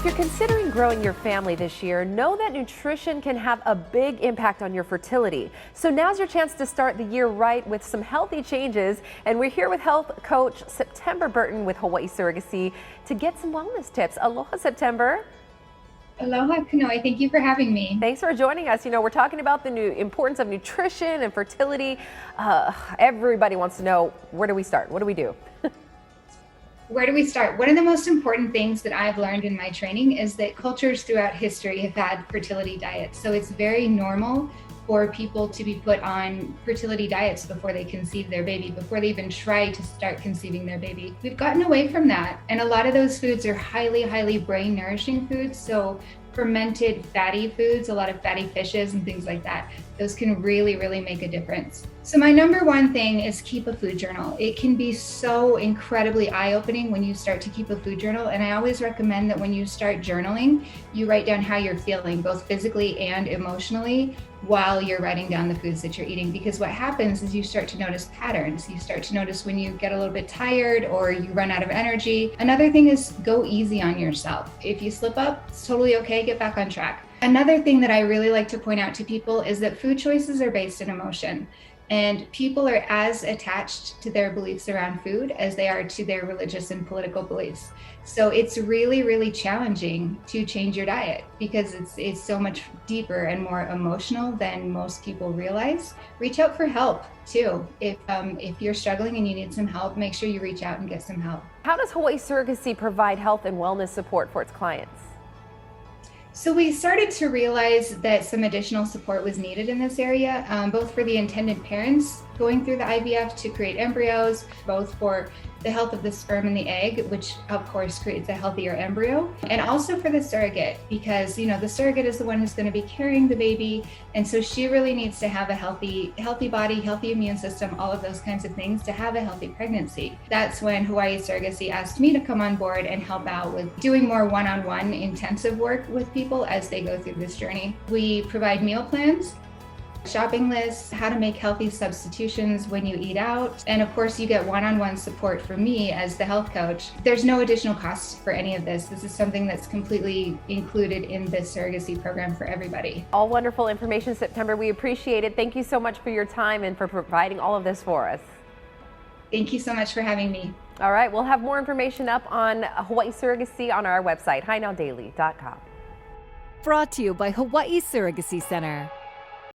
you're considering growing your family this year, know that nutrition can have a big impact on your fertility. So now's your chance to start the year right with some healthy changes. And we're here with Health Coach September Burton with Hawaii Surrogacy to get some wellness tips. Aloha, September. Aloha, Kanoe. Thank you for having me. Thanks for joining us. You know, we're talking about the importance of nutrition and fertility. Everybody wants to know, where do we start? What do we do? Where do we start? One of the most important things that I've learned in my training is that cultures throughout history have had fertility diets. So it's very normal for people to be put on fertility diets before they conceive their baby, before they even try to start conceiving their baby. We've gotten away from that. And a lot of those foods are highly, highly brain nourishing foods. So fermented fatty foods, a lot of fatty fishes and things like that, those can really, really make a difference. So my number one thing is keep a food journal. It can be so incredibly eye-opening when you start to keep a food journal. And I always recommend that when you start journaling, you write down how you're feeling, both physically and emotionally, while you're writing down the foods that you're eating. Because what happens is you start to notice patterns. You start to notice when you get a little bit tired or you run out of energy. Another thing is go easy on yourself. If you slip up, it's totally okay, get back on track. Another thing that I really like to point out to people is that food choices are based in emotion. And people are as attached to their beliefs around food as they are to their religious and political beliefs. So it's really, really challenging to change your diet because it's so much deeper and more emotional than most people realize. Reach out for help too. If you're struggling and you need some help, make sure you reach out and get some help. How does Hawaii Surrogacy provide health and wellness support for its clients? So we started to realize that some additional support was needed in this area, both for the intended parents going through the IVF to create embryos, both for the health of the sperm and the egg, which of course creates a healthier embryo, and also for the surrogate, because the surrogate is the one who's going to be carrying the baby, and so she really needs to have a healthy body, healthy immune system, all of those kinds of things to have a healthy pregnancy. That's when Hawaii Surrogacy asked me to come on board and help out with doing more one-on-one intensive work with people as they go through this journey. We provide meal plans, shopping lists, how to make healthy substitutions when you eat out. And of course, you get one-on-one support from me as the health coach. There's no additional cost for any of this. This is something that's completely included in the surrogacy program for everybody. All wonderful information, September. We appreciate it. Thank you so much for your time and for providing all of this for us. Thank you so much for having me. All right, we'll have more information up on Hawaii Surrogacy on our website, hinowdaily.com. Brought to you by Hawaii Surrogacy Center.